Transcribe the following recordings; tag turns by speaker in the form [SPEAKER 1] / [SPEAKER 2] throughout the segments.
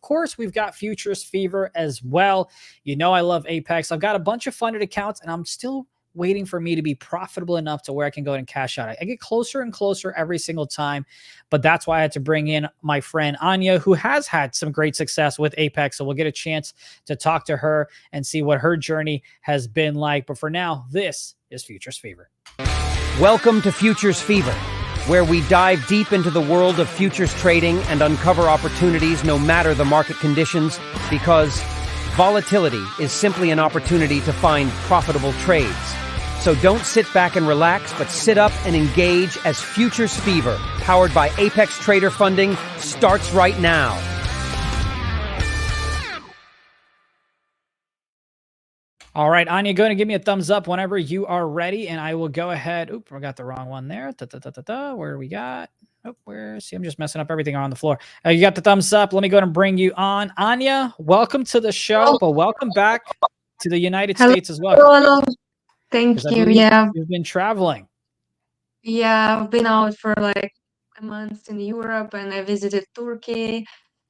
[SPEAKER 1] course, we've got Futures Fever as well. You know I love Apex. I've got a bunch of funded accounts, and I'm still waiting for me to be profitable enough to where I can go and cash out. I get closer and closer every single time, but that's why I had to bring in my friend Anya, who has had some great success with Apex. So we'll get a chance to talk to her and see what her journey has been like. But for now, this is Futures Fever.
[SPEAKER 2] Welcome to Futures Fever, where we dive deep into the world of futures trading and uncover opportunities no matter the market conditions, because volatility is simply an opportunity to find profitable trades. So don't sit back and relax, but sit up and engage as Futures Fever, powered by Apex Trader Funding, starts right now.
[SPEAKER 1] All right, Anya, go ahead and give me a thumbs up whenever you are ready, and I will go ahead. Oop, I got the wrong one there. Where do we got? Oh, where? See, I'm just messing up everything on the floor. You got the thumbs up. Let me go ahead and bring you on. Anya, welcome to the show, but welcome back to the United States as well.
[SPEAKER 3] Hello. Thank you. Yeah.
[SPEAKER 1] You've been traveling.
[SPEAKER 3] Yeah, I've been out for like a month in Europe, and I visited Turkey.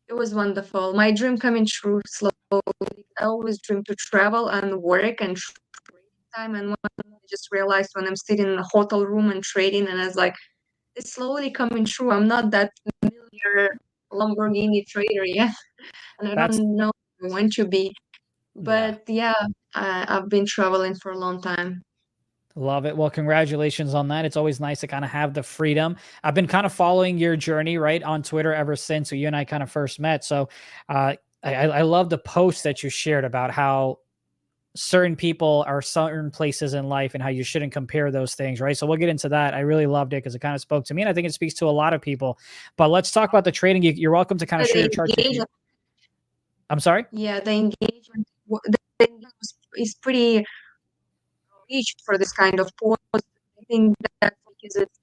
[SPEAKER 3] It was wonderful. My dream coming true slowly. I always dream to travel and work and trade time. And I just realized when I'm sitting in a hotel room and trading, and I was like, it's slowly coming true. I'm not that millionaire Lamborghini trader yet, and I don't know who I want to be. But yeah, I've been traveling for a long time.
[SPEAKER 1] Love it. Well, congratulations on that. It's always nice to kind of have the freedom. I've been kind of following your journey, right, on Twitter ever since you and I kind of first met. So I love the post that you shared about how certain people are certain places in life and how you shouldn't compare those things, right? So we'll get into that. I really loved it because it kind of spoke to me, and I think it speaks to a lot of people. But let's talk about the trading. You're welcome to kind of share your chart. I'm sorry?
[SPEAKER 3] Yeah, the engagement is pretty rich for this kind of post. I think that because it's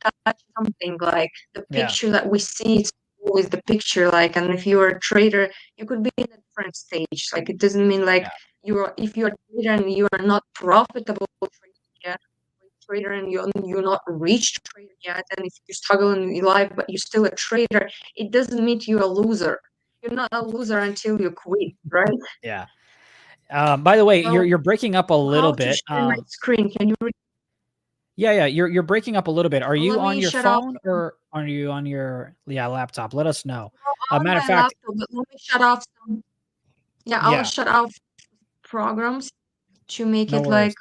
[SPEAKER 3] something like the picture that we see is always the picture, like, and if you're a trader, you could be in a different stage. Like, it doesn't mean like if you're a trader and you are not profitable trader and you're not a rich trader yet, and if you struggle in your life but you're still a trader, it doesn't mean you're a loser. You're not a loser until you quit, right?
[SPEAKER 1] Yeah. By the way, you're breaking up a little bit.
[SPEAKER 3] My screen, can you read?
[SPEAKER 1] Yeah, you're breaking up a little bit. Are you on your phone or are you on your laptop? Let us know. Matter of fact,
[SPEAKER 3] laptop, but let me shut off some. I'll shut off programs to make it like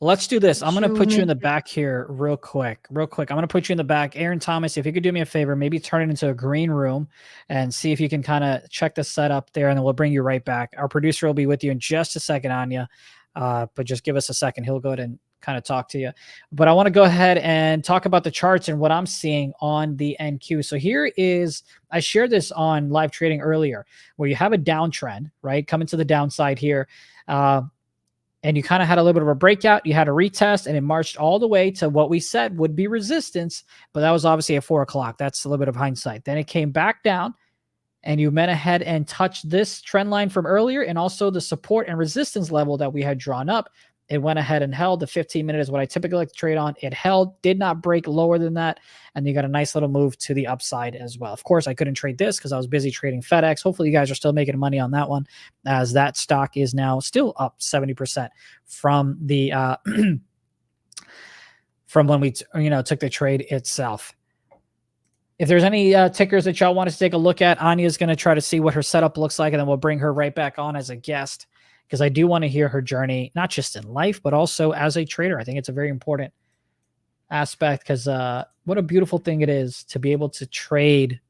[SPEAKER 1] let's do this. I'm going to put you in the back here real quick. I'm going to put you in the back. Aaron Thomas, if you could do me a favor, maybe turn it into a green room and see if you can kind of check the setup there, and then we'll bring you right back. Our producer will be with you in just a second, Anya, but just give us a second. He'll go ahead and kind of talk to you. But I want to go ahead and talk about the charts and what I'm seeing on the NQ. So here is, I shared this on live trading earlier, where you have a downtrend, right? Coming to the downside here. And you kind of had a little bit of a breakout. You had a retest, and it marched all the way to what we said would be resistance. But that was obviously at 4 o'clock. That's a little bit of hindsight. Then it came back down, and you went ahead and touched this trend line from earlier, and also the support and resistance level that we had drawn up. It went ahead and held. The 15-minute is what I typically like to trade on. It held, did not break lower than that, and you got a nice little move to the upside as well. Of course, I couldn't trade this because I was busy trading FedEx. Hopefully, you guys are still making money on that one, as that stock is now still up 70% from the from when we took the trade itself. If there's any tickers that y'all want us to take a look at, Anya's going to try to see what her setup looks like, and then we'll bring her right back on as a guest, because I do want to hear her journey, not just in life, but also as a trader. I think it's a very important aspect, because what a beautiful thing it is to be able to trade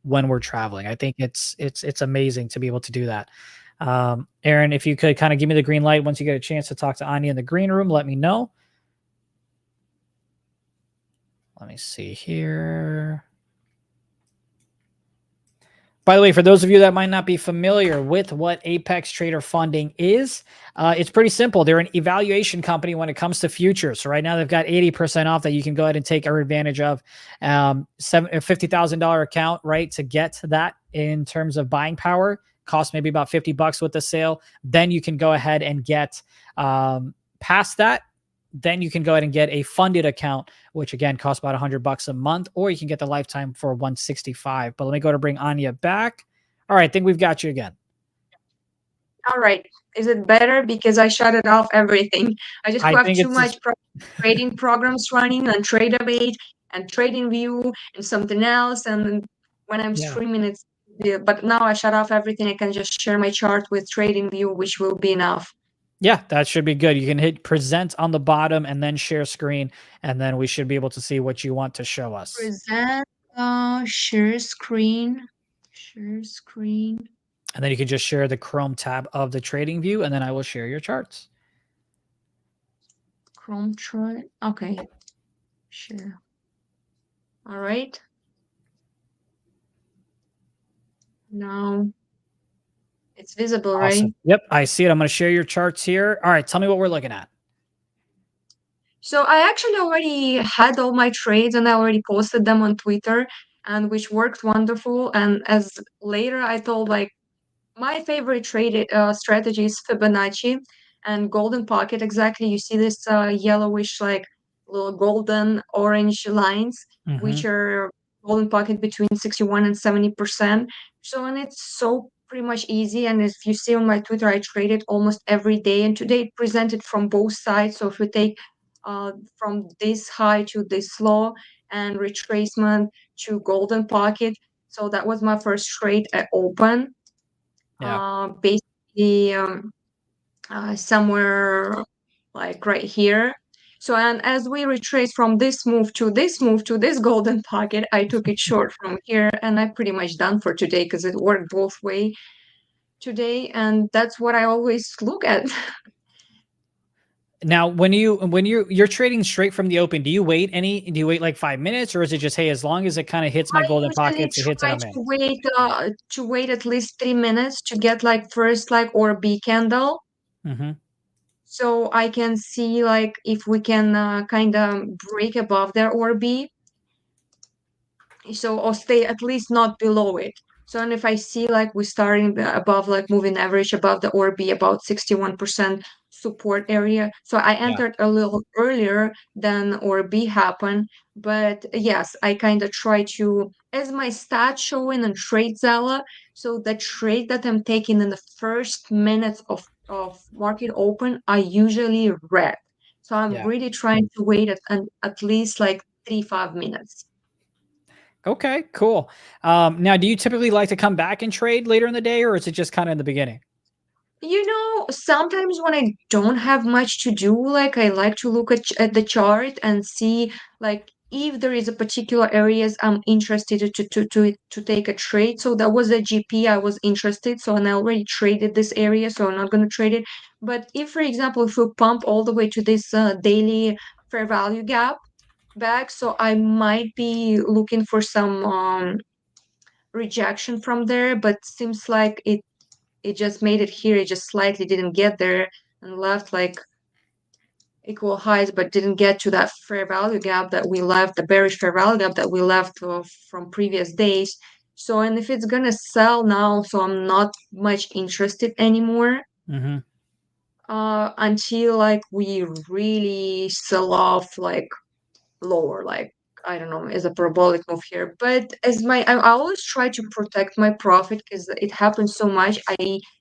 [SPEAKER 1] when we're traveling. I think it's amazing to be able to do that. Aaron, if you could kind of give me the green light once you get a chance to talk to Anya in the green room, let me know. Let me see here. By the way, for those of you that might not be familiar with what Apex Trader Funding is, it's pretty simple. They're an evaluation company when it comes to futures. So right now they've got 80% off that you can go ahead and take advantage of. A $50,000 account, right, to get that in terms of buying power. Costs maybe about $50 with the sale. Then you can go ahead and get past that. Then you can go ahead and get a funded account, which again costs about $100 a month, or you can get the lifetime for $165. But let me go to bring Anya back. All right, I think we've got you again.
[SPEAKER 3] All right. Is it better because I shut it off everything? I just
[SPEAKER 1] I
[SPEAKER 3] have
[SPEAKER 1] think
[SPEAKER 3] too
[SPEAKER 1] it's just,
[SPEAKER 3] much trading programs running and TradeAway and TradingView and something else. And when I'm
[SPEAKER 1] yeah.
[SPEAKER 3] streaming, it's but now I shut off everything. I can just share my chart with TradingView, which will be enough.
[SPEAKER 1] Yeah, that should be good. You can hit present on the bottom and then share screen, and then we should be able to see what you want to show us.
[SPEAKER 3] Present, share screen, share screen.
[SPEAKER 1] And then you can just share the Chrome tab of the trading view, and then I will share your charts.
[SPEAKER 3] Chrome chart. Okay, share. All right. Now it's visible,
[SPEAKER 1] Awesome.
[SPEAKER 3] right?
[SPEAKER 1] Yep, I see it. I'm going to share your charts here. All right, tell me what we're looking at.
[SPEAKER 3] So I actually already had all my trades and I already posted them on Twitter, and which worked wonderful. And as later I told, like, my favorite trade strategy is Fibonacci and golden pocket. Exactly, you see this yellowish, like little golden orange lines,
[SPEAKER 1] Mm-hmm.
[SPEAKER 3] which are golden pocket between 61 and 70%. So, and it's so pretty much easy. And if you see on my Twitter, I trade it almost every day. And today it presented from both sides. So if we take from this high to this low and retracement to golden pocket. So that was my first trade at open.
[SPEAKER 1] Yeah.
[SPEAKER 3] Basically somewhere like right here. So, and as we retrace from this move to this move to this golden pocket, I took it short from here, and I'm pretty much done for today because it worked both way today, and that's what I always look at.
[SPEAKER 1] Now, when you're trading straight from the open, do you wait like 5 minutes, or is it just, hey, as long as it kind of hits my
[SPEAKER 3] I
[SPEAKER 1] golden
[SPEAKER 3] usually
[SPEAKER 1] pockets, it hits and
[SPEAKER 3] try
[SPEAKER 1] I'm in?
[SPEAKER 3] to wait at least 3 minutes to get like first like or B candle,
[SPEAKER 1] Mm-hmm.
[SPEAKER 3] so I can see like if we can kind of break above there or B, so or stay at least not below it. So and if I see like we're starting above like moving average above the orb about 61% support area, so I
[SPEAKER 1] Yeah.
[SPEAKER 3] entered a little earlier than orb happened. But yes, I kind of try to, as my stats showing on TradeZella, so the trade that I'm taking in the first minutes of market open are usually red, so I'm
[SPEAKER 1] Yeah.
[SPEAKER 3] really trying to wait at least like 3-5 minutes.
[SPEAKER 1] Okay, cool. Now, do you typically like to come back and trade later in the day, or is it just kind of in the beginning?
[SPEAKER 3] Sometimes when I don't have much to do, like I like to look at the chart and see like if there is a particular areas I'm interested to take a trade. So that was a GP I was interested. So and I already traded this area, so I'm not gonna trade it. But if, for example, if we pump all the way to this daily fair value gap back, so I might be looking for some rejection from there. But seems like it just made it here. It just slightly didn't get there and left like equal highs, but didn't get to that fair value gap that we left, the bearish fair value gap that we left from previous days. So, and if it's gonna sell now, so I'm not much interested anymore
[SPEAKER 1] Mm-hmm.
[SPEAKER 3] until like we really sell off like lower, like I don't know, as a parabolic move here. But as I always try to protect my profit because it happens so much.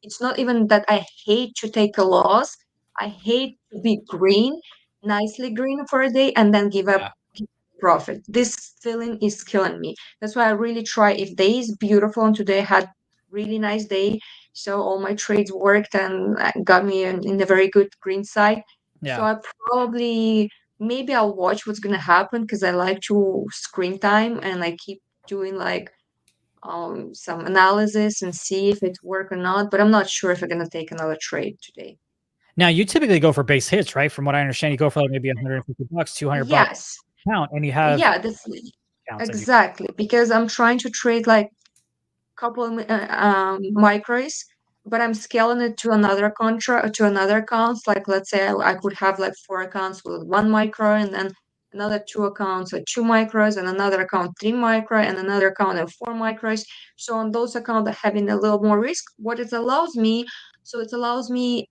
[SPEAKER 3] It's not even that I hate to take a loss. I hate to be green, nicely green for a day and then give up
[SPEAKER 1] Yeah.
[SPEAKER 3] profit. This feeling is killing me. That's why I really try. If day is beautiful and today I had really nice day, so all my trades worked and got me in a very good green side. So
[SPEAKER 1] Yeah.
[SPEAKER 3] I probably maybe I'll watch what's gonna happen because I like to screen time and I keep doing like some analysis and see if it work or not. But I'm not sure if I'm gonna take another trade today.
[SPEAKER 1] Now, you typically go for base hits, right? From what I understand, you go for like maybe $150, $200
[SPEAKER 3] Yes,
[SPEAKER 1] count, and you have
[SPEAKER 3] yeah, that's
[SPEAKER 1] counts that you.
[SPEAKER 3] exactly because I'm trying to trade like couple of micros, but I'm scaling it to another contract to another accounts. Like let's say I could have like 4 accounts with 1 micro, and then another 2 accounts with 2 micros, and another account 3 micro, and another account of 4 micros. So on those accounts, having a little more risk, what it allows me, so it allows me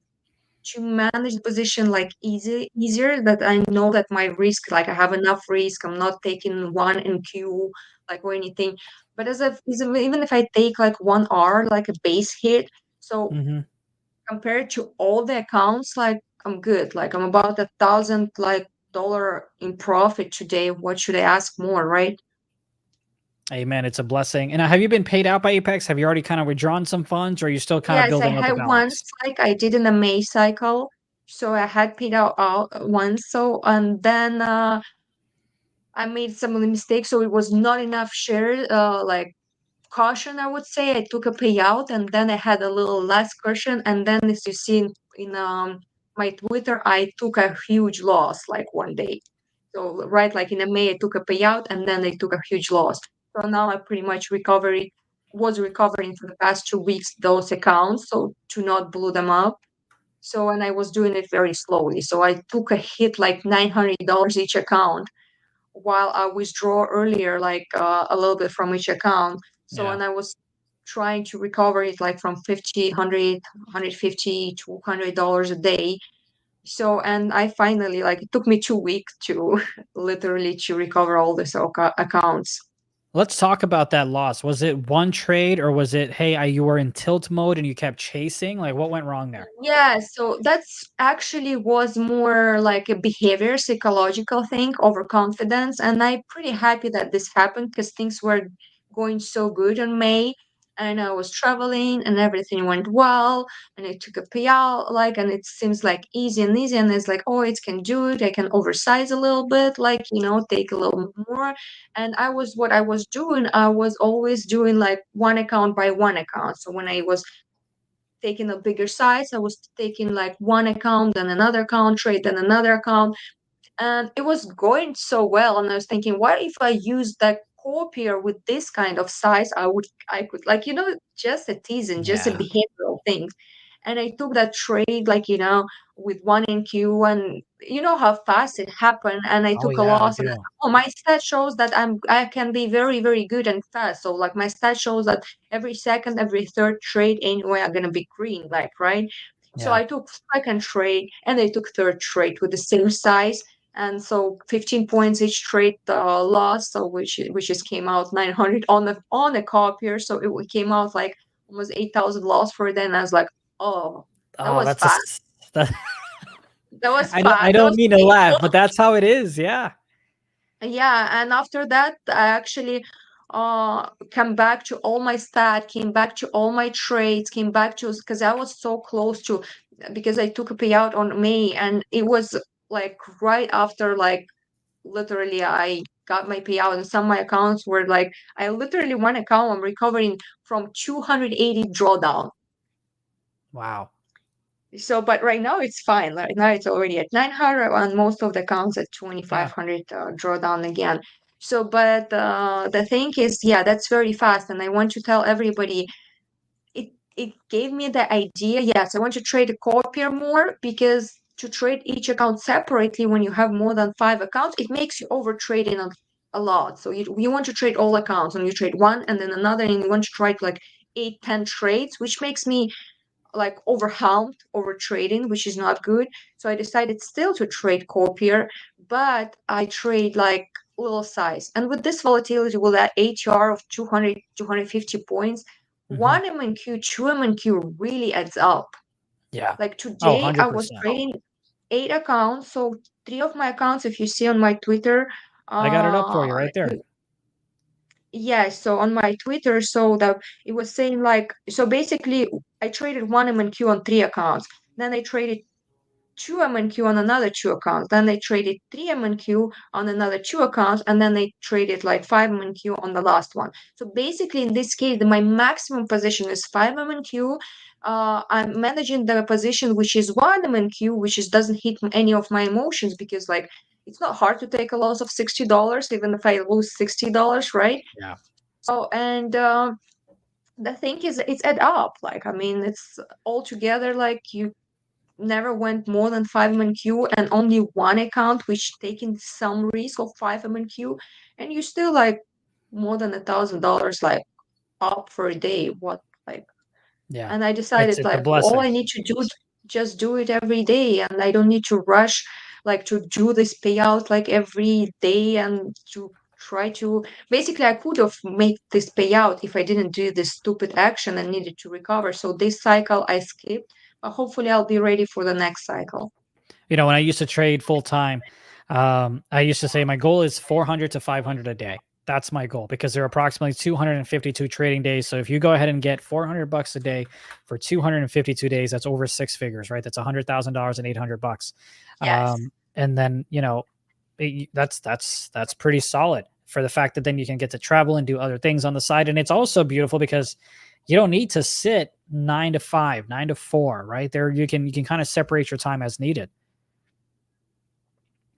[SPEAKER 3] to manage the position like easier, that I know that my risk, like I have enough risk, I'm not taking one in queue like or anything. But even if I take like 1 hour, like a base hit, so
[SPEAKER 1] Hmm.
[SPEAKER 3] compared to all the accounts, like I'm good. Like I'm about $1,000 like dollar in profit today. What should I ask more, right?
[SPEAKER 1] Amen. It's a blessing. And have you been paid out by Apex? Have you already kind of withdrawn some funds, or are you still kind of
[SPEAKER 3] Yes, I
[SPEAKER 1] building up the
[SPEAKER 3] had once,
[SPEAKER 1] balance?
[SPEAKER 3] like I did in the May cycle. So I had paid out once. So, and then I made some mistakes. So it was not enough share, like caution, I would say. I took a payout and then I had a little less caution. And then, as you see in my Twitter, I took a huge loss like one day. So, right, like in a May, I took a payout and then I took a huge loss. So now I pretty much was recovering for the past 2 weeks those accounts, so to not blow them up. So, and I was doing it very slowly. So I took a hit like $900 each account while I withdraw earlier, like a little bit from each account. So,
[SPEAKER 1] Yeah.
[SPEAKER 3] and I was trying to recover it like from 50, 100, 150 to $100 a day. So, and I finally, like, it took me 2 weeks to literally to recover all these accounts.
[SPEAKER 1] Let's talk about that loss. Was it one trade, or was it, hey, you were in tilt mode and you kept chasing? Like, what went wrong there?
[SPEAKER 3] Yeah, so that's actually was more like a behavior, psychological thing, overconfidence. And I'm pretty happy that this happened because things were going so good in May. And I was traveling and everything went well. And I took a payout, like, and it seems like easy and easy. And it's like, oh, it can do it. I can oversize a little bit, like, take a little more. And what I was doing, I was always doing like one account by one account. So when I was taking a bigger size. I was taking like one account, then another account, trade, then another account, and it was going so well. And I was thinking, what if I use that copier with this kind of size? I could, like, just a teasing, just a
[SPEAKER 1] Yeah.
[SPEAKER 3] behavioral thing. And I took that trade, like, with one NQ, and you know how fast it happened. And I
[SPEAKER 1] Oh,
[SPEAKER 3] took a
[SPEAKER 1] yeah, I
[SPEAKER 3] loss, and
[SPEAKER 1] do.
[SPEAKER 3] oh, my stat shows that I can be very, very good and fast. So like my stat shows that every second, every third trade anyway, I'm gonna be green, like, right. So
[SPEAKER 1] Yeah.
[SPEAKER 3] I took second trade and I took third trade with the same size, and so 15 points each trade loss, so which just came out 900 on the copier, so it came out like almost 8,000 loss for it. And I was like, oh, that
[SPEAKER 1] Oh,
[SPEAKER 3] was
[SPEAKER 1] that's a
[SPEAKER 3] fast.
[SPEAKER 1] that,
[SPEAKER 3] That was
[SPEAKER 1] I
[SPEAKER 3] fast. That
[SPEAKER 1] don't
[SPEAKER 3] was
[SPEAKER 1] mean to laugh,
[SPEAKER 3] painful.
[SPEAKER 1] but that's how it is. Yeah.
[SPEAKER 3] Yeah, and after that, I actually came back to all my stat, came back to all my trades, came back to, because I was so close to, because I took a payout on May, and it was like right after, like, literally I got my payout, and some of my accounts were like, I literally one account I'm recovering from 280 drawdown.
[SPEAKER 1] Wow.
[SPEAKER 3] So, but right now it's fine. Right now it's already at 900, and most of the accounts at
[SPEAKER 1] Yeah.
[SPEAKER 3] 2,500 drawdown again. So, but the thing is, yeah, that's very fast. And I want to tell everybody, it gave me the idea. Yes, I want to trade a copier more, because to trade each account separately when you have more than 5 accounts, it makes you over trading a lot. So you want to trade all accounts, and you trade one and then another, and you want to try like 8, 10 trades, which makes me like overwhelmed, over trading, which is not good. So I decided still to trade copier, but I trade like little size. And with this volatility, with that ATR of 200, 250 points,
[SPEAKER 1] Hmm.
[SPEAKER 3] one MNQ, two MNQ really adds up.
[SPEAKER 1] Yeah.
[SPEAKER 3] Like
[SPEAKER 1] Oh,
[SPEAKER 3] today, I was
[SPEAKER 1] 100%.
[SPEAKER 3] trading 8 accounts. So three of my accounts, if you see on my Twitter,
[SPEAKER 1] I got it up for
[SPEAKER 3] uh,
[SPEAKER 1] you right there.
[SPEAKER 3] yes, so on my Twitter, so that it was saying like, so basically I traded one MNQ on 3 accounts. Then I traded two MNQ on another 2 accounts. Then they traded three MNQ on another 2 accounts, and then they traded like five MNQ on the last one. So basically, in this case, my maximum position is five MNQ. I'm managing the position which is one MNQ, which is doesn't hit any of my emotions, because like it's not hard to take a loss of $60, even if I lose $60, right?
[SPEAKER 1] Yeah.
[SPEAKER 3] So, and the thing is, it's add up. Like, I mean, it's all together, like, you never went more than 5 MNQ, and only one account which taking some risk of 5 MNQ, and you still like more than $1,000 like up for a day. What, like,
[SPEAKER 1] Yeah.
[SPEAKER 3] and I
[SPEAKER 1] It's
[SPEAKER 3] decided
[SPEAKER 1] it's a
[SPEAKER 3] like all
[SPEAKER 1] blessing.
[SPEAKER 3] I need to do is just do it every day, and I don't need to rush like to do this payout like every day, and to try to basically I could have made this payout if I didn't do this stupid action and needed to recover. So this cycle I skipped, but hopefully I'll be ready for the next cycle.
[SPEAKER 1] You know, when I used to trade full time, I used to say my goal is 400 to 500 a day. That's my goal because there are approximately 252 trading days. So if you go ahead and get $400 a day for 252 days, that's over six figures, right? That's $100,000 and $800.
[SPEAKER 3] Yes.
[SPEAKER 1] And then, you know, that's pretty solid for the fact that then you can get to travel and do other things on the side. And it's also beautiful because you don't need to sit 9 to 5, 9 to 4, right? There you can kind of separate your time as needed.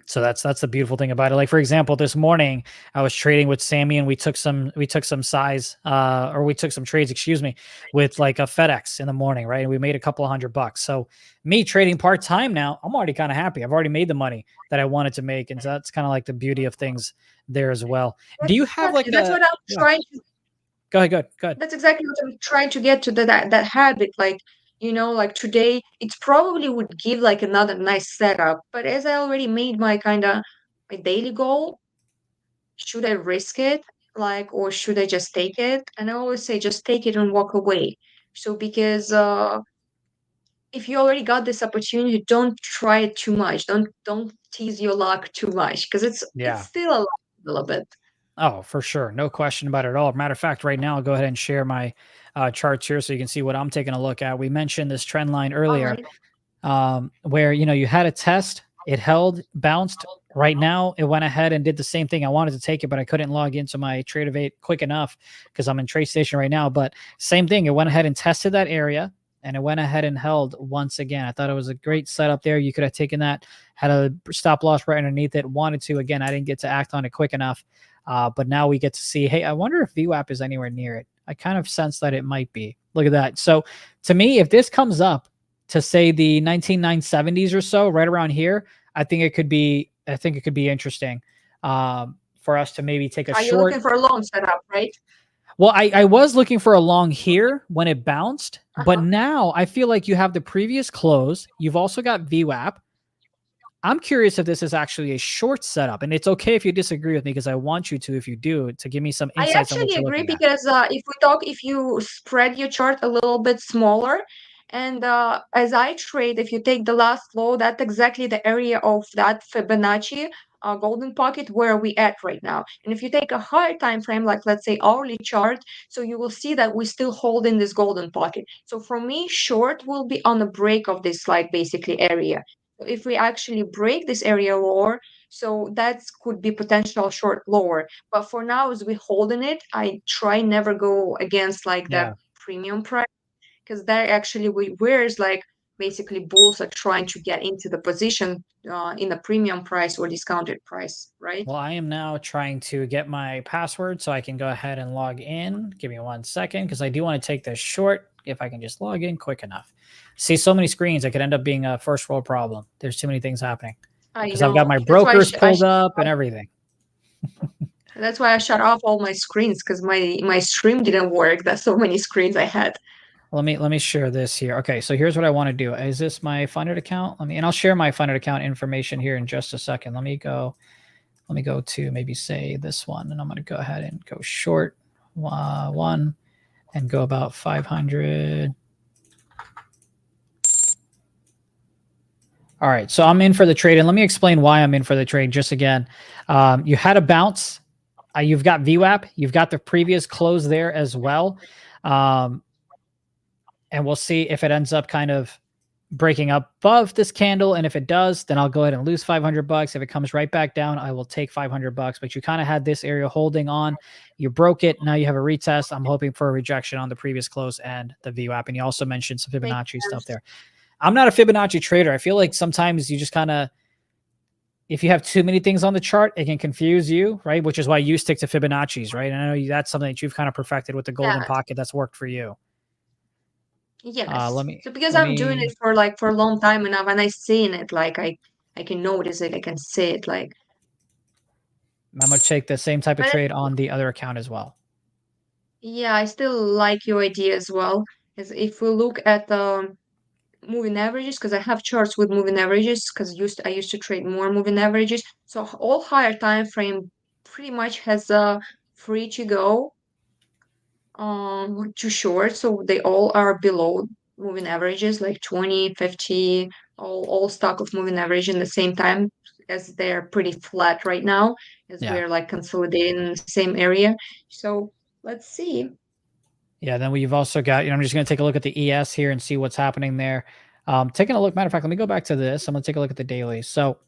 [SPEAKER 1] So that's the beautiful thing about it. Like for example, this morning I was trading with Sammy and we took some size or we took some trades, excuse me, with like a FedEx in the morning, right? And we made a couple of $100. So me trading part-time now, I'm already kind of happy. I've already made the money that I wanted to make. And so that's kind of like the beauty of things there as well. Do you have like
[SPEAKER 3] that's what I'm trying to
[SPEAKER 1] Go ahead.
[SPEAKER 3] That's exactly what I'm trying to get to, that habit. Like, like today, it probably would give like another nice setup. But as I already made my kind of my daily goal, should I risk it? Like, or should I just take it? And I always say just take it and walk away. So because if you already got this opportunity, don't try it too much. Don't tease your luck too much because it's
[SPEAKER 1] Yeah.
[SPEAKER 3] still a little bit.
[SPEAKER 1] Oh, for sure. No question about it at all. Matter of fact, right now, I'll go ahead and share my charts here so you can see what I'm taking a look at. We mentioned this trend line
[SPEAKER 3] All
[SPEAKER 1] earlier
[SPEAKER 3] right.
[SPEAKER 1] where, you know, you had a test, it held, bounced. Right now, it went ahead and did the same thing. I wanted to take it, but I couldn't log into my Tradeovate quick enough because I'm in TradeStation right now. But same thing, it went ahead and tested that area and it went ahead and held once again. I thought it was a great setup there. You could have taken that, had a stop loss right underneath it, wanted to. Again, I didn't get to act on it quick enough. But now we get to see, hey, I wonder if VWAP is anywhere near it. I kind of sense that it might be. Look at that. So to me, if this comes up to say the 19970s or so, right around here, I think it could be interesting for us to maybe take a
[SPEAKER 3] Are you
[SPEAKER 1] short.
[SPEAKER 3] looking for a long setup, right?
[SPEAKER 1] Well, I was looking for a long here when it bounced, but
[SPEAKER 3] Uh-huh.
[SPEAKER 1] now I feel like you have the previous close. You've also got VWAP. I'm curious if this is actually a short setup, and it's okay if you disagree with me because I want you to, if you do, to give me some
[SPEAKER 3] I
[SPEAKER 1] insights on what
[SPEAKER 3] actually
[SPEAKER 1] you're
[SPEAKER 3] agree
[SPEAKER 1] looking at.
[SPEAKER 3] because if you spread your chart a little bit smaller, and as I trade, if you take the last low, that's exactly the area of that Fibonacci golden pocket where we at right now. And if you take a higher time frame, like let's say hourly chart, so you will see that we still hold in this golden pocket. So for me, short will be on the break of this like basically area. So if we actually break this area lower, so that could be potential short lower. But for now, as we holding it, I try never go against like the
[SPEAKER 1] Yeah.
[SPEAKER 3] premium price because that actually where's like basically bulls are trying to get into the position in the premium price or discounted price, right?
[SPEAKER 1] Well, I am now trying to get my password so I can go ahead and log in. Give me 1 second because I do want to take this short. If I can just log in quick enough. See so many screens, it could end up being a first world problem. There's too many things happening
[SPEAKER 3] I
[SPEAKER 1] because I've got
[SPEAKER 3] know.
[SPEAKER 1] my
[SPEAKER 3] That's why
[SPEAKER 1] brokers pulled up and everything.
[SPEAKER 3] that's why I shut off all my screens because my stream didn't work. That's so many screens I had.
[SPEAKER 1] Let me share this here. Okay, so here's what I want to do. Is this my funded account? And I'll share my funded account information here in just a second. Let me go to maybe say this one, and I'm going to go ahead and go short one and go about 500. All right, so I'm in for the trade, and let me explain why I'm in for the trade. Just again, you had a bounce. You've got VWAP. You've got the previous close there as well. And we'll see if it ends up kind of breaking up above this candle. And if it does, then I'll go ahead and lose $500. If it comes right back down, I will take $500. But you kind of had this area holding on. You broke it. Now you have a retest. I'm hoping for a rejection on the previous close and the VWAP. And you also mentioned some Fibonacci stuff there. I'm not a Fibonacci trader. I feel like sometimes you just kind of, if you have too many things on the chart, it can confuse you, right? Which is why you stick to Fibonacci's, right? And I know that's something that you've kind of perfected with the golden pocket that's worked for you.
[SPEAKER 3] Yes. So because
[SPEAKER 1] let
[SPEAKER 3] I'm doing
[SPEAKER 1] me
[SPEAKER 3] it for a long time enough and I seen it, like I can notice it, I can see it, like.
[SPEAKER 1] I'm gonna take the same type of
[SPEAKER 3] But
[SPEAKER 1] trade on the other account as well.
[SPEAKER 3] yeah, I still like your idea as well. As if we look at moving averages, because I have charts with moving averages, because I used to trade more moving averages. So all higher time frame pretty much has a free to go too short, so they all are below moving averages, like 20, 50, all stock of moving average in the same time, as they're pretty flat right now, as
[SPEAKER 1] Yeah.
[SPEAKER 3] we're like consolidating in the same area. So let's see.
[SPEAKER 1] Yeah, then we've also got, I'm just going to take a look at the ES here and see what's happening there. Taking a look, matter of fact, let me go back to this. I'm going to take a look at the daily. So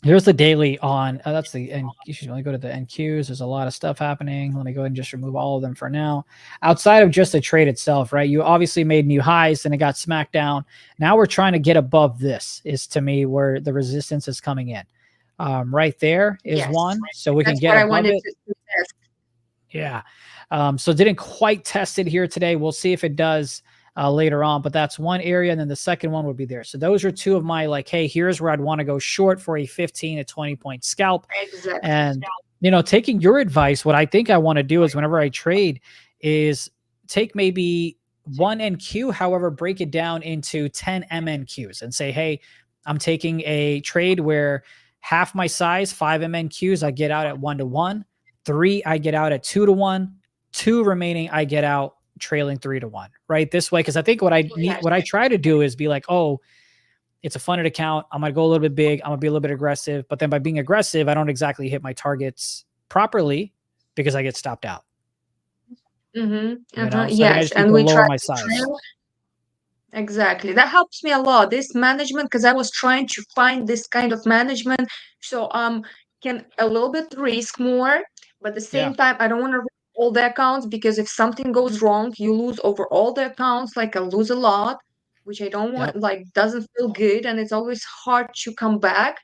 [SPEAKER 1] here's the daily on, that's the, and you should only go to the NQs. There's a lot of stuff happening. Let me go ahead and just remove all of them for now. Outside of just the trade itself, right? You obviously made new highs and it got smacked down. Now we're trying to get above this, is to me where the resistance is coming in. Right there is
[SPEAKER 3] Yes,
[SPEAKER 1] one. So we can
[SPEAKER 3] that's
[SPEAKER 1] get
[SPEAKER 3] what I
[SPEAKER 1] above
[SPEAKER 3] wanted
[SPEAKER 1] it.
[SPEAKER 3] to test.
[SPEAKER 1] Yeah. So didn't quite test it here today. We'll see if it does later on, but that's one area. And then the second one would be there. So those are two of my like, hey, here's where I'd want to go short for a 15 to 20 point scalp.
[SPEAKER 3] Exactly.
[SPEAKER 1] And, taking your advice, what I think I want to do is whenever I trade is take maybe one NQ, however, break it down into 10 MNQs and say, hey, I'm taking a trade where half my size, 5 MNQs, I get out at 1-to-1. 3, I get out at 2-to-1. 2 remaining, I get out trailing 3-to-1. Right this way, because I think what I try to do is be like, oh, it's a funded account. I'm gonna go a little bit big. I'm gonna be a little bit aggressive, but then by being aggressive, I don't exactly hit my targets properly because I get stopped out. So I think I
[SPEAKER 3] Yes,
[SPEAKER 1] just need
[SPEAKER 3] and
[SPEAKER 1] to
[SPEAKER 3] we try
[SPEAKER 1] lower my
[SPEAKER 3] to
[SPEAKER 1] size.
[SPEAKER 3] trail. Exactly. That helps me a lot, this management, because I was trying to find this kind of management. So can a little bit risk more, but at the
[SPEAKER 1] Yeah.
[SPEAKER 3] same time, I don't want to risk all the accounts, because if something goes wrong, you lose over all the accounts, like I lose a lot, which I don't want,
[SPEAKER 1] Yep.
[SPEAKER 3] like doesn't feel good, and it's always hard to come back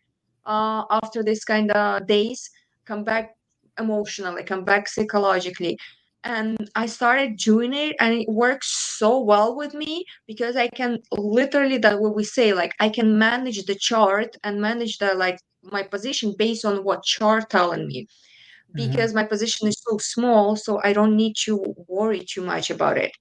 [SPEAKER 3] after this kind of days, come back emotionally, come back psychologically. And I started doing it, and it works so well with me, because I can literally, that what we say, like I can manage the chart and manage the like my position based on what chart telling me,
[SPEAKER 1] Mm-hmm.
[SPEAKER 3] because my position is so small, so I don't need to worry too much about it.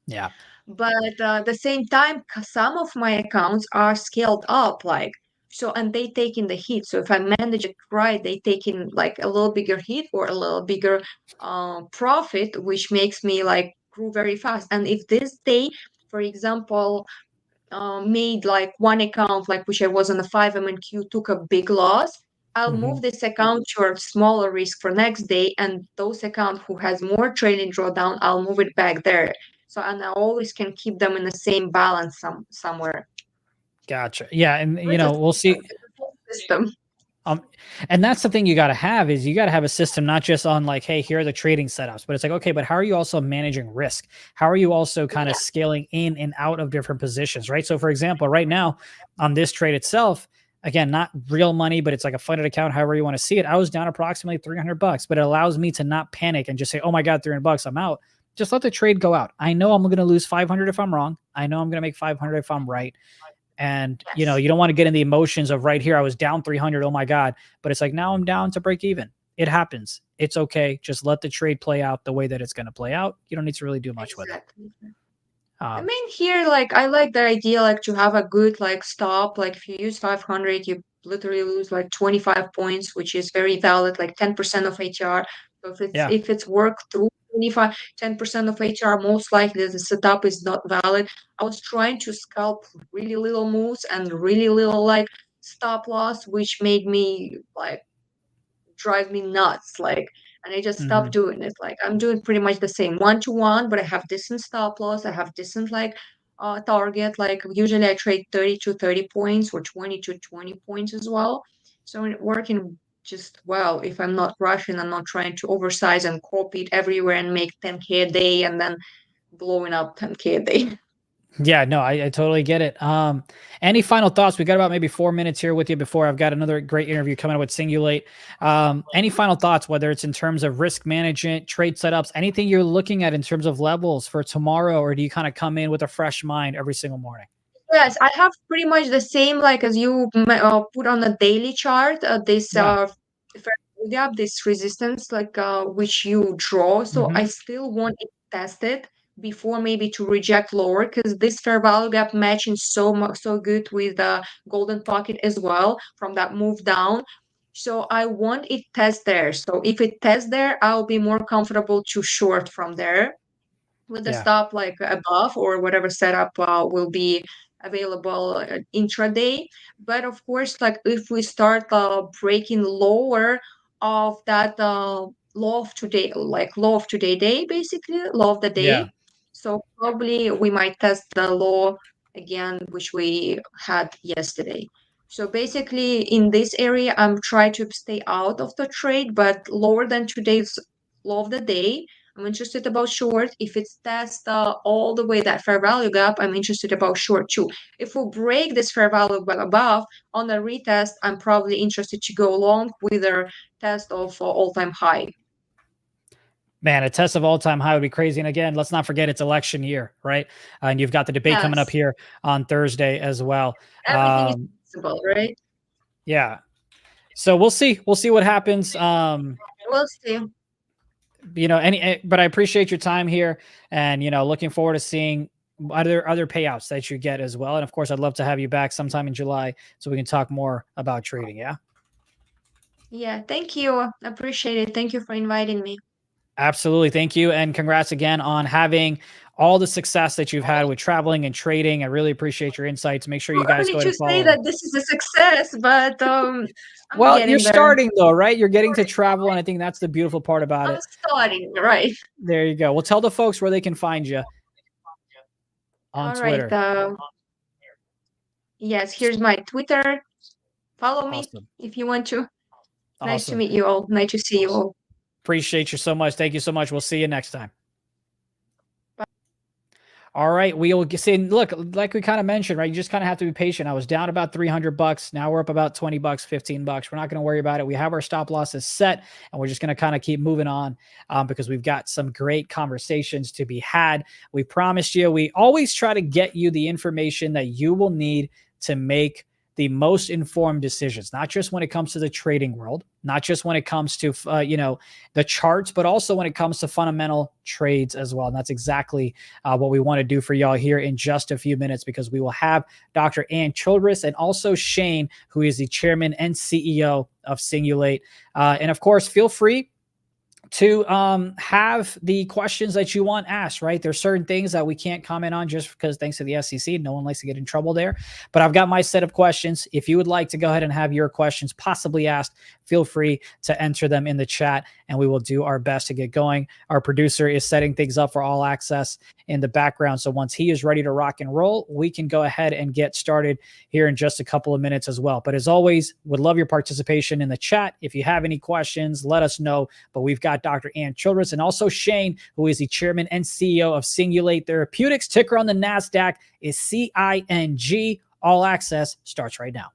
[SPEAKER 1] Yeah.
[SPEAKER 3] But at the same time, some of my accounts are scaled up, like, so, and they take in the hit. So if I manage it right, they take in like a little bigger hit or a little bigger profit, which makes me like grow very fast. And if this day, for example, made like one account, like which I was on the 5 MNQ, took a big loss, I'll
[SPEAKER 1] Mm-hmm.
[SPEAKER 3] move this account to a smaller risk for next day, and those account who has more trailing drawdown, I'll move it back there. So, and I always can keep them in the same balance somewhere.
[SPEAKER 1] Gotcha. Yeah, and
[SPEAKER 3] It's a,
[SPEAKER 1] we'll see.
[SPEAKER 3] it's a whole system.
[SPEAKER 1] And that's the thing you got to have is you got to have a system, not just on like, hey, here are the trading setups, but it's like, okay, but how are you also managing risk? How are you also kind of scaling in and out of different positions, right? So for example, right now on this trade itself, again, not real money, but it's like a funded account, however you want to see it. I was down approximately $300, but it allows me to not panic and just say, oh my God, $300, I'm out. Just let the trade go out. I know I'm going to lose 500 if I'm wrong. I know I'm going to make 500 if I'm right. And, you don't want to get in the emotions of right here, I was down 300. Oh my God. But it's like, now I'm down to break even. It happens. It's okay. Just let the trade play out the way that it's going to play out. You don't need to really do much with it.
[SPEAKER 3] I mean, here, like, I like the idea, like, to have a good, like, stop. Like, if you use 500, you literally lose, like, 25 points, which is very valid, like 10% of HR. So if it's work through 10% of HR, most likely the setup is not valid. I was trying to scalp really little moves and really little, like, stop loss, which made me, like, drive me nuts. Like, and I just stopped doing it. Like, I'm doing pretty much the same 1-to-1, but I have decent stop loss. I have decent like target. Like, usually I trade 30 to 30 points or 20 to 20 points as well. So it working just well if I'm not rushing and not trying to oversize and copy it everywhere and make 10K a day and then blowing up 10K a day.
[SPEAKER 1] Yeah, no, I totally get it. Any final thoughts? We got about maybe 4 minutes here with you before I've got another great interview coming up with Singulate. Any final thoughts, whether it's in terms of risk management, trade setups, anything you're looking at in terms of levels for tomorrow, or do you kind of come in with a fresh mind every single morning?
[SPEAKER 3] Yes, I have pretty much the same, like as you put on a daily chart, this
[SPEAKER 1] Yeah.
[SPEAKER 3] this resistance, like which you draw. So I still want it tested before maybe to reject lower, because this fair value gap matching so good with the golden pocket as well from that move down. So I want it test there. So if it tests there, I'll be more comfortable to short from there with the stop like above or whatever setup will be available intraday. But of course, like if we start breaking lower of that law of today, like law of today day, basically law of the
[SPEAKER 1] Yeah.
[SPEAKER 3] day. So probably we might test the law again, which we had yesterday. So basically in this area, I'm trying to stay out of the trade, but lower than today's law of the day. I'm interested about short. If it's test all the way that fair value gap, I'm interested about short too. If we break this fair value gap above on a retest, I'm probably interested to go long with a test of all-time high.
[SPEAKER 1] Man, a test of all-time high would be crazy. And again, let's not forget it's election year, right? And you've got the debate coming up here on Thursday as well.
[SPEAKER 3] Everything is possible, right?
[SPEAKER 1] Yeah. So we'll see. We'll see what happens.
[SPEAKER 3] We'll see.
[SPEAKER 1] You know, but I appreciate your time here, and you know, looking forward to seeing other payouts that you get as well. And of course, I'd love to have you back sometime in July so we can talk more about trading. Yeah.
[SPEAKER 3] Yeah. Thank you. Appreciate it. Thank you for inviting me.
[SPEAKER 1] Absolutely. Thank you. And congrats again on having all the success that you've had with traveling and trading. I really appreciate your insights. Make sure you guys go ahead and follow.
[SPEAKER 3] Say that this is a success, but
[SPEAKER 1] well, you're starting though, right? You're getting to travel, and I think that's the beautiful part about it.
[SPEAKER 3] I'm starting, right?
[SPEAKER 1] There you go. Well, tell the folks where they can find you on Twitter.
[SPEAKER 3] Yes, here's my Twitter. Follow me if you want to. Nice to meet you all. Nice to see you all.
[SPEAKER 1] Appreciate you so much. Thank you so much. We'll see you next time. Bye. All right. We'll see. Look, like we kind of mentioned, right? You just kind of have to be patient. I was down about $300. Now we're up about $20, $15. We're not going to worry about it. We have our stop losses set, and we're just going to kind of keep moving on because we've got some great conversations to be had. We promised you, we always try to get you the information that you will need to make the most informed decisions, not just when it comes to the trading world, not just when it comes to, the charts, but also when it comes to fundamental trades as well. And that's exactly what we want to do for y'all here in just a few minutes, because we will have Dr. Ann Childress and also Shane, who is the chairman and CEO of Singulate. And of course, feel free to have the questions that you want asked, right? There's certain things that we can't comment on just because thanks to the SEC, no one likes to get in trouble there. But I've got my set of questions. If you would like to go ahead and have your questions possibly asked, feel free to enter them in the chat and we will do our best to get going. Our producer is setting things up for all access in the background. So once he is ready to rock and roll, we can go ahead and get started here in just a couple of minutes as well. But as always, would love your participation in the chat. If you have any questions, let us know. But we've got Dr. Ann Childress and also Shane, who is the chairman and CEO of Singulate Therapeutics. Ticker on the NASDAQ is CING. All access starts right now.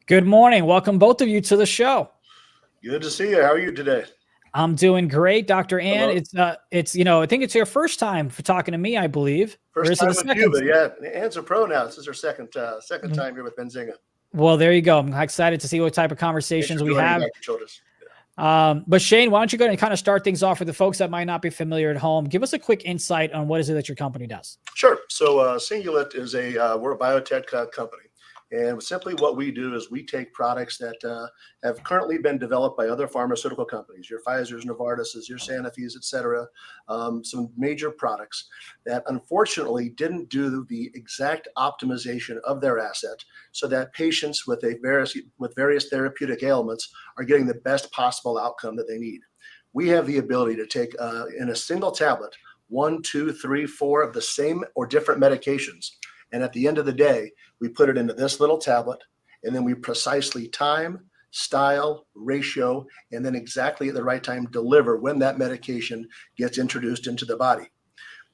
[SPEAKER 1] Good morning. Welcome both of you to the show.
[SPEAKER 4] Good to see you. How are you today?
[SPEAKER 1] I'm doing great, Dr. Ann. Hello. It's I think it's your first time for talking to me, I believe.
[SPEAKER 4] First time with you, but yeah, Ann's a pro now. This is her second time here with Benzinga.
[SPEAKER 1] Well, there you go. I'm excited to see what type of conversations we have. But Shane, why don't you go ahead and kind of start things off with the folks that might not be familiar at home. Give us a quick insight on what is it that your company does.
[SPEAKER 4] Sure. So Singulate is we're a biotech company. And simply what we do is we take products that have currently been developed by other pharmaceutical companies, your Pfizer's, Novartis's, your Sanofi's, et cetera, some major products that unfortunately didn't do the exact optimization of their asset so that patients with various therapeutic ailments are getting the best possible outcome that they need. We have the ability to take in a single tablet 1, 2, 3, 4 of the same or different medications. And at the end of the day, we put it into this little tablet, and then we precisely time, style, ratio, and then exactly at the right time deliver when that medication gets introduced into the body.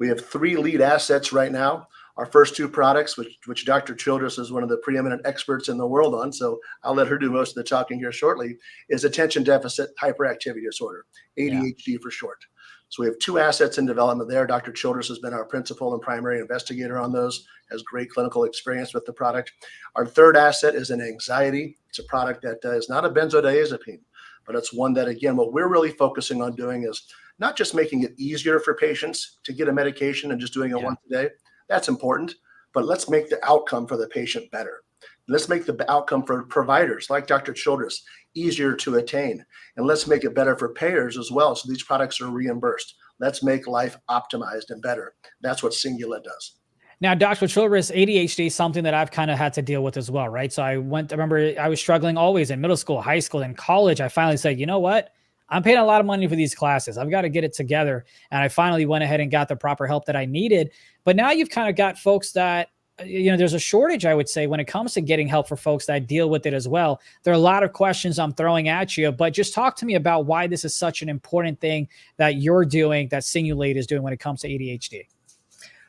[SPEAKER 4] We have 3 lead assets right now. Our first 2 products, which Dr. Childress is one of the preeminent experts in the world on, so I'll let her do most of the talking here shortly, is attention deficit hyperactivity disorder, ADHD for short. So we have 2 assets in development there. Dr. Childress has been our principal and primary investigator on those, has great clinical experience with the product. Our third asset is an anxiety. It's a product that is not a benzodiazepine, but it's one that, again, what we're really focusing on doing is not just making it easier for patients to get a medication and just doing it once a day. That's important, but let's make the outcome for the patient better. Let's make the outcome for providers like Dr. Childress easier to attain. And let's make it better for payers as well, so these products are reimbursed. Let's make life optimized and better. That's what Singulet does.
[SPEAKER 1] Now, Dr. Childress, ADHD is something that I've kind of had to deal with as well, right? So I remember I was struggling always in middle school, high school, and college. I finally said, you know what? I'm paying a lot of money for these classes. I've got to get it together. And I finally went ahead and got the proper help that I needed. But now you've kind of got folks that, there's a shortage, I would say, when it comes to getting help for folks that deal with it as well. There are a lot of questions I'm throwing at you, but just talk to me about why this is such an important thing that you're doing, that Singulet is doing when it comes to ADHD.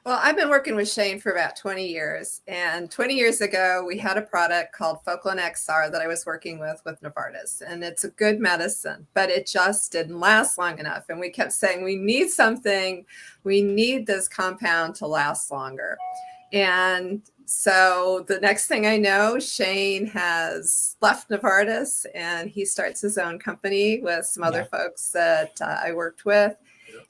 [SPEAKER 5] Well, I've been working with Shane for about 20 years. And 20 years ago, we had a product called Focalin XR that I was working with Novartis. And it's a good medicine, but it just didn't last long enough. And we kept saying, we need something. We need this compound to last longer. And so the next thing I know, Shane has left Novartis and he starts his own company with some other folks that I worked with.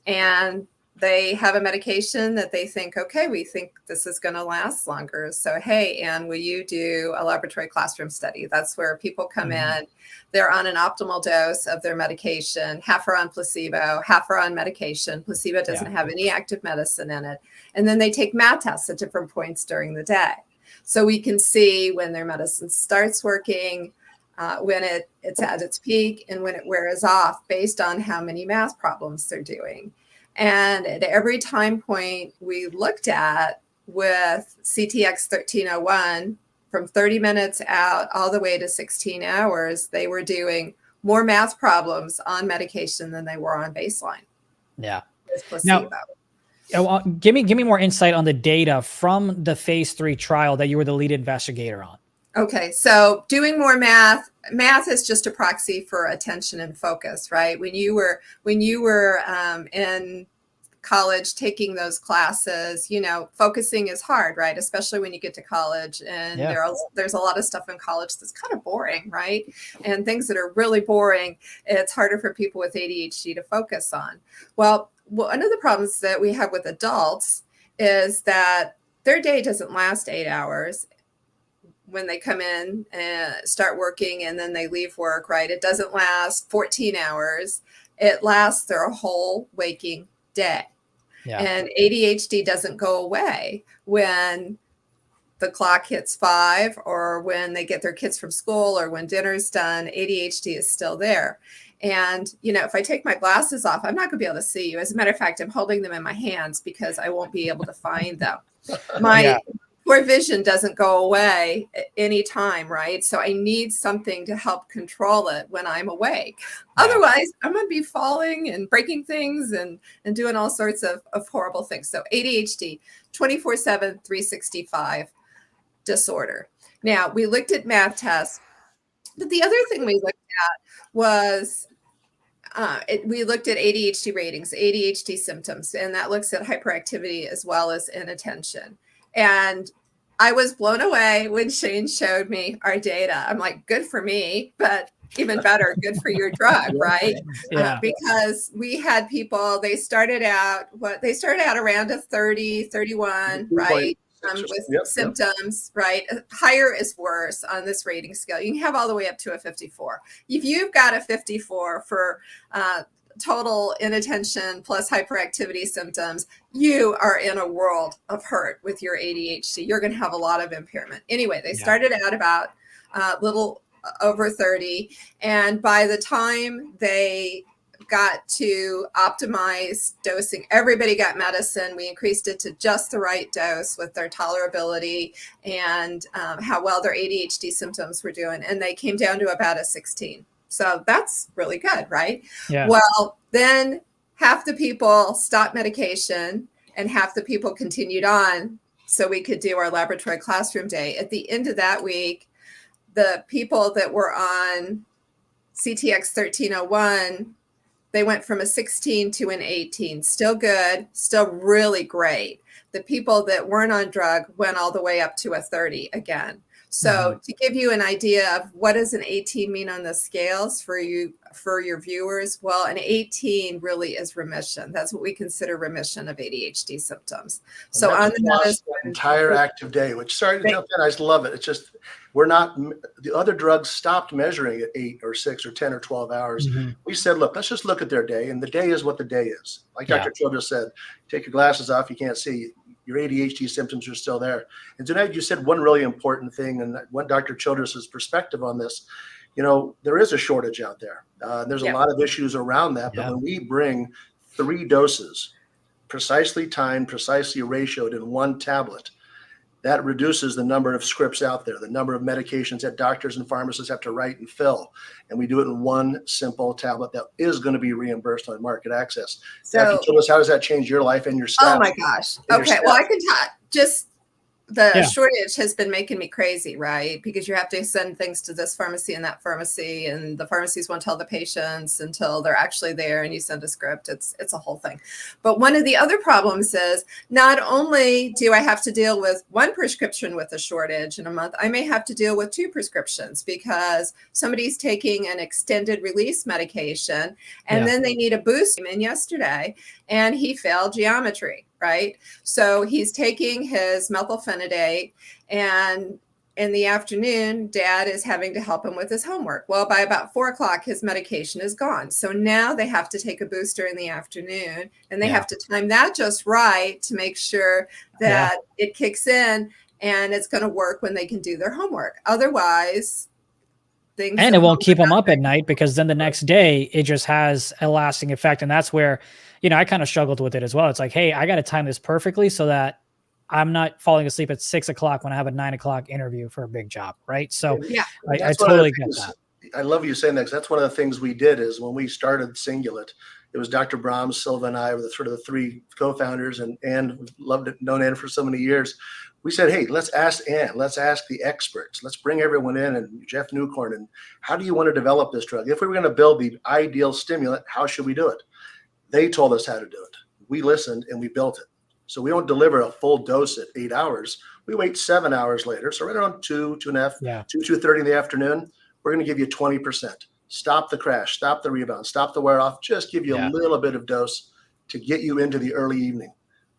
[SPEAKER 5] And they have a medication that they think, okay, we think this is going to last longer. So, hey, Anne, will you do a laboratory classroom study? That's where people come in. They're on an optimal dose of their medication. Half are on placebo, half are on medication. Placebo doesn't have any active medicine in it. And then they take math tests at different points during the day. So we can see when their medicine starts working, when it's at its peak, and when it wears off based on how many math problems they're doing. And at every time point we looked at with CTX 1301, from 30 minutes out all the way to 16 hours, they were doing more math problems on medication than they were on baseline.
[SPEAKER 1] Yeah.
[SPEAKER 5] Placebo.
[SPEAKER 1] Now, give me more insight on the data from the phase 3 trial that you were the lead investigator on.
[SPEAKER 5] Okay, so doing more math is just a proxy for attention and focus, right? When you were in college taking those classes, focusing is hard, right? Especially when you get to college, and there's a lot of stuff in college that's kind of boring, right? And things that are really boring, it's harder for people with ADHD to focus on. Well, one of the problems that we have with adults is that their day doesn't last 8 hours. When they come in and start working and then they leave work, right? It doesn't last 14 hours. It lasts their whole waking day. Yeah. And ADHD doesn't go away when the clock hits 5 or when they get their kids from school or when dinner's done. ADHD is still there. And, if I take my glasses off, I'm not going to be able to see you. As a matter of fact, I'm holding them in my hands because I won't be able to find them. Poor vision doesn't go away anytime, right? So I need something to help control it when I'm awake. Yeah. Otherwise, I'm going to be falling and breaking things and doing all sorts of horrible things. So ADHD, 24/7, 365 disorder. Now, we looked at math tests, but the other thing we looked at was we looked at ADHD ratings, ADHD symptoms, and that looks at hyperactivity as well as inattention. And I was blown away when Shane showed me our data. I'm like, good for me, but even better, good for your drug, right? Yeah. Because we had people, they started out around a 30, 31, right? With symptoms, right? Higher is worse on this rating scale. You can have all the way up to a 54. If you've got a 54 for total inattention plus hyperactivity symptoms, you are in a world of hurt with your ADHD. You're going to have a lot of impairment. Anyway, they started out about a little over 30. And by the time they got to optimize dosing, everybody got medicine. We increased it to just the right dose with their tolerability and how well their ADHD symptoms were doing. And they came down to about a 16. So that's really good, right? Yeah. Well, then half the people stopped medication and half the people continued on so we could do our laboratory classroom day. At the end of that week, the people that were on CTX 1301, they went from a 16 to an 18. Still good, still really great. The people that weren't on drug went all the way up to a 30 again. So to give you an idea of what does an 18 mean on the scales for you for your viewers? Well, an 18 really is remission. That's what we consider remission of ADHD symptoms. So on the medicine,
[SPEAKER 4] entire active day, which, sorry to jump in, I just love it. It's just, the other drugs stopped measuring at 8 or 6 or 10 or 12 hours. We said, look, let's just look at their day, and the day is what the day is. Like Dr. Childress said, take your glasses off, you can't see. Your ADHD symptoms are still there. And tonight you said one really important thing, and what Dr. Childress's perspective on this, there is a shortage out there. There's a lot of issues around that, but when we bring 3 doses, precisely timed, precisely ratioed in one tablet, that reduces the number of scripts out there, the number of medications that doctors and pharmacists have to write and fill. And we do it in one simple tablet that is going to be reimbursed on market access. So, Dr. Childress, how does that change your life and your staff?
[SPEAKER 5] Oh my gosh. Okay. Well, I can talk. Just the shortage has been making me crazy, right? Because you have to send things to this pharmacy and that pharmacy, and the pharmacies won't tell the patients until they're actually there and you send a script. It's a whole thing. But one of the other problems is not only do I have to deal with 1 prescription with a shortage in a month, I may have to deal with 2 prescriptions because somebody's taking an extended release medication and then they need a boost. In yesterday, and he failed geometry. Right. So he's taking his methylphenidate, and in the afternoon, Dad is having to help him with his homework. Well, by about 4 o'clock, his medication is gone. So now they have to take a booster in the afternoon, and they have to time that just right to make sure that it kicks in and it's going to work when they can do their homework. Otherwise,
[SPEAKER 1] it won't keep them up at night, because then the next day it just has a lasting effect. And that's where, I kind of struggled with it as well. It's like, hey, I got to time this perfectly so that I'm not falling asleep at 6 o'clock when I have a 9 o'clock interview for a big job. Right. So I totally get that.
[SPEAKER 4] I love you saying that, because that's one of the things we did is when we started Singulet, it was Dr. Brahms, Silva, and I were the 3 co-founders, and Ann, known Ann for so many years. We said, hey, let's ask Ann, let's ask the experts, let's bring everyone in, and Jeff Newcorn, and how do you want to develop this drug? If we were going to build the ideal stimulant, how should we do it? They told us how to do it. We listened and we built it. So we don't deliver a full dose at 8 hours. We wait 7 hours later. So right around 2:30 in the afternoon, we're going to give you 20%. Stop the crash, stop the rebound, stop the wear off, just give you a little bit of dose to get you into the early evening.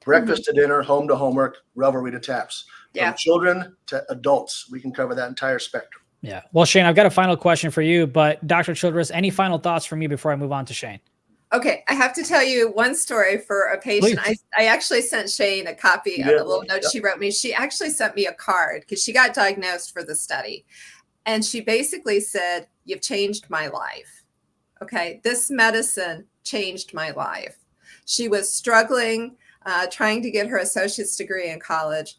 [SPEAKER 4] Breakfast to dinner, home to homework, revelry to taps. From children to adults, we can cover that entire spectrum.
[SPEAKER 1] Yeah. Well, Shane, I've got a final question for you, but Dr. Childress, any final thoughts from you before I move on to Shane?
[SPEAKER 5] Okay, I have to tell you one story for a patient. I actually sent Shane a copy of a little note she wrote me. She actually sent me a card because she got diagnosed for the study. And she basically said, you've changed my life. Okay, this medicine changed my life. She was struggling, trying to get her associate's degree in college,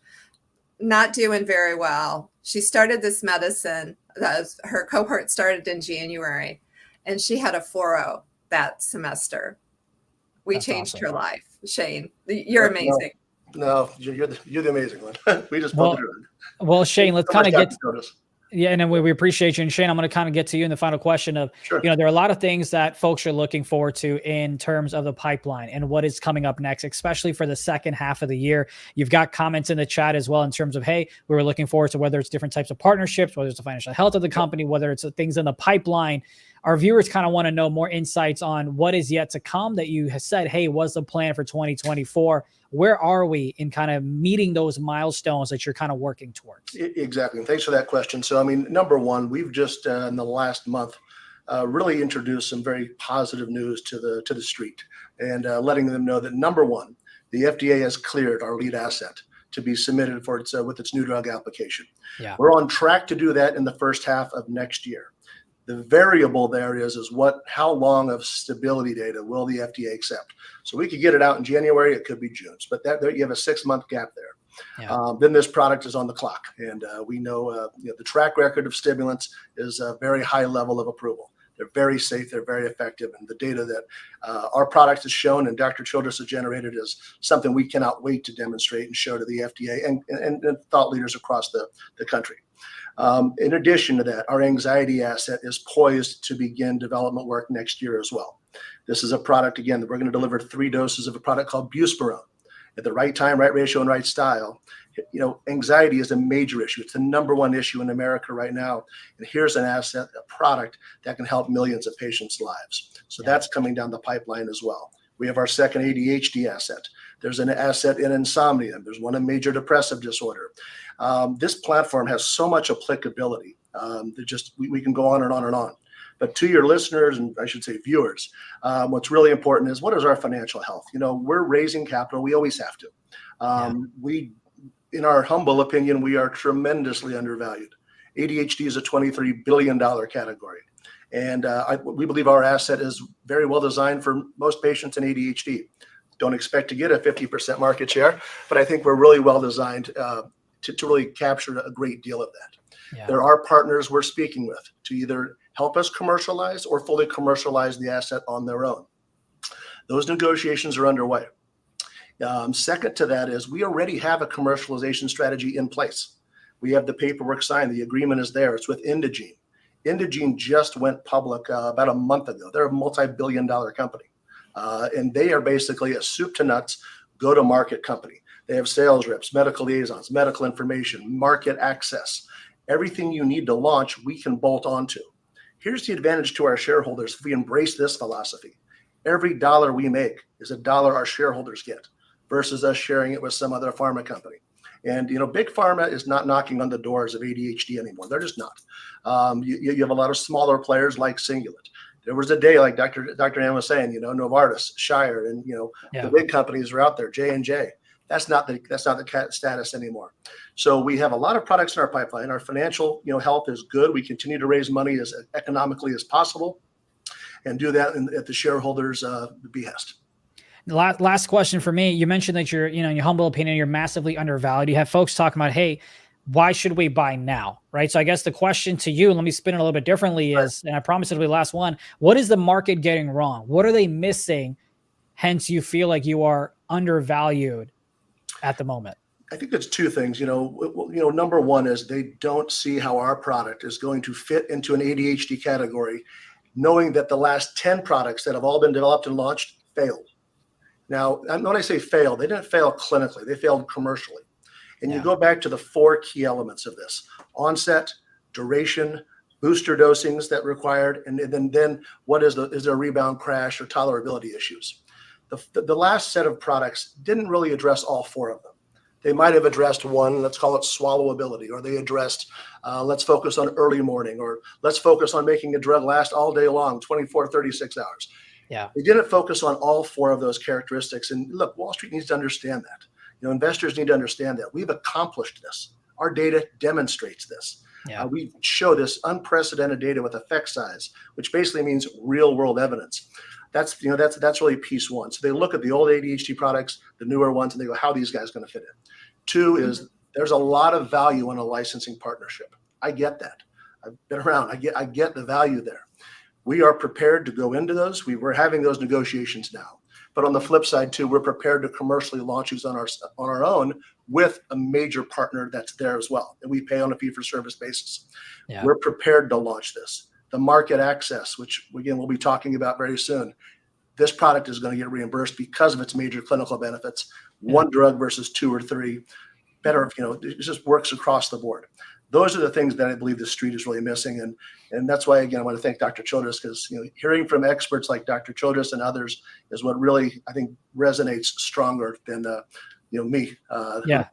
[SPEAKER 5] not doing very well. She started this medicine. Her cohort started in January, and she had a 4.0 that semester. That's changed her life. Shane, you're amazing.
[SPEAKER 4] No, you're the amazing one. We just bumped it.
[SPEAKER 1] Well, Shane, let's kind of get Yeah, and then we appreciate you. And Shane, I'm going to kind of get to you in the final question of,
[SPEAKER 4] Sure.
[SPEAKER 1] There are a lot of things that folks are looking forward to in terms of the pipeline and what is coming up next, especially for the second half of the year. You've got comments in the chat as well in terms of, hey, we were looking forward to whether it's different types of partnerships, whether it's the financial health of the company, whether it's things in the pipeline. Our viewers kind of want to know more insights on what is yet to come that you have said, hey, what's the plan for 2024? Where are we in kind of meeting those milestones that you're kind of working towards?
[SPEAKER 4] Exactly. Thanks for that question. So, number one, we've just in the last month really introduced some very positive news to the street, and letting them know that number one, the FDA has cleared our lead asset to be submitted for its with its new drug application.
[SPEAKER 1] Yeah.
[SPEAKER 4] We're on track to do that in the first half of next year. The variable there is how long of stability data will the FDA accept? So we could get it out in January, it could be June, but there you have a 6-month gap there.
[SPEAKER 1] Yeah.
[SPEAKER 4] Then this product is on the clock, and we know, the track record of stimulants is a very high level of approval. They're very safe, they're very effective, and the data that our product has shown and Dr. Childress has generated is something we cannot wait to demonstrate and show to the FDA and thought leaders across the country. In addition to that, our anxiety asset is poised to begin development work next year as well. This is a product, again, that we're going to deliver 3 doses of a product called buspirone. at the right time, right ratio, and right style. Anxiety is a major issue. It's the #1 issue in America right now. And here's an asset, a product that can help millions of patients' lives. So that's coming down the pipeline as well. We have our second ADHD asset. There's an asset in insomnia. There's one in major depressive disorder. This platform has so much applicability. We can go on and on and on. But to your listeners, and I should say viewers, what's really important is, what is our financial health? We're raising capital. We always have to. In our humble opinion, we are tremendously undervalued. ADHD is a $23 billion category. And we believe our asset is very well designed for most patients in ADHD. Don't expect to get a 50% market share, but I think we're really well designed to really capture a great deal of that. There are partners we're speaking with to either help us commercialize or fully commercialize the asset on their own. Those negotiations are underway. Second to that is, we already have a commercialization strategy in place. We have the paperwork signed. The agreement is there. It's with Indegene. Indegene just went public about a month ago. They're a multi-billion-dollar company. And they are basically a soup to nuts go-to-market company. They have sales reps, medical liaisons, medical information, market access. Everything you need to launch, we can bolt onto. Here's the advantage to our shareholders if we embrace this philosophy. Every dollar we make is a dollar our shareholders get, versus us sharing it with some other pharma company. And, big pharma is not knocking on the doors of ADHD anymore. They're just not. You have a lot of smaller players like Singulet. There was a day, like Dr. Ann was saying, Novartis, Shire, and, the big companies are out there, J&J. That's not the status anymore. So we have a lot of products in our pipeline. Our financial, health is good. We continue to raise money as economically as possible and do that at the shareholders' behest.
[SPEAKER 1] Last question for me. You mentioned that you're, in your humble opinion, you're massively undervalued. You have folks talking about, hey, why should we buy now? Right. So I guess the question to you, and let me spin it a little bit differently, is, and I promise it'll be the last one, what is the market getting wrong? What are they missing? Hence, you feel like you are undervalued at the moment.
[SPEAKER 4] I think it's two things. Number one is, they don't see how our product is going to fit into an ADHD category, knowing that the last 10 products that have all been developed and launched failed. Now, when I say fail, they didn't fail clinically, they failed commercially. And you go back to the 4 key elements of this: onset, duration, booster dosings that required, and then what is there a rebound, crash, or tolerability issues? The last set of products didn't really address all 4 of them. They might have addressed one, let's call it swallowability, or they addressed, let's focus on early morning, or let's focus on making a drug last all day long, 24, 36 hours.
[SPEAKER 1] Yeah.
[SPEAKER 4] They didn't focus on all 4 of those characteristics. And look, Wall Street needs to understand that. Investors need to understand that we've accomplished this. Our data demonstrates this.
[SPEAKER 1] Yeah.
[SPEAKER 4] We show this unprecedented data with effect size, which basically means real world evidence. That's really piece one. So they look at the old ADHD products, the newer ones, and they go, how are these guys going to fit in? 2 is, there's a lot of value in a licensing partnership. I get that. I've been around. I get the value there. We are prepared to go into those. We're having those negotiations now. But on the flip side too, we're prepared to commercially launch these on our own with a major partner that's there as well, and we pay on a fee-for-service basis. Yeah. We're prepared to launch this. The market access, which again we'll be talking about very soon, this product is going to get reimbursed because of its major clinical benefits. Yeah. 1 drug versus 2 or 3, better. It just works across the board. Those are the things that I believe the street is really missing. And that's why, again, I want to thank Dr. Childress, because hearing from experts like Dr. Childress and others is what really, I think, resonates stronger than me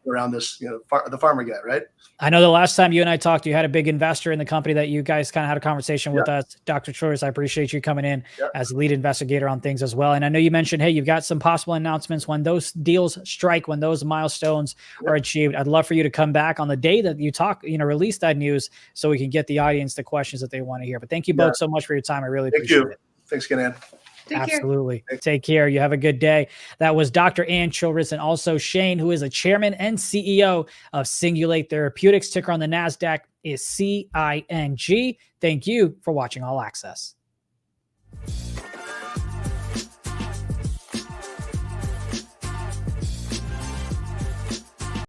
[SPEAKER 4] around this, the farmer guy, right?
[SPEAKER 1] I know the last time you and I talked, you had a big investor in the company that you guys kind of had a conversation with us, Dr. Childress. I appreciate you coming in as lead investigator on things as well. And I know you mentioned, hey, you've got some possible announcements when those deals strike, when those milestones are achieved. I'd love for you to come back on the day that you release that news, so we can get the audience the questions that they want to hear. But thank you both so much for your time. I really appreciate it.
[SPEAKER 4] Thanks again, Ann.
[SPEAKER 1] Absolutely. Take care. You have a good day. That was Dr. Ann Childress, and also Shane, who is a chairman and CEO of Singulate Therapeutics. Ticker on the NASDAQ is CING. Thank you for watching All Access.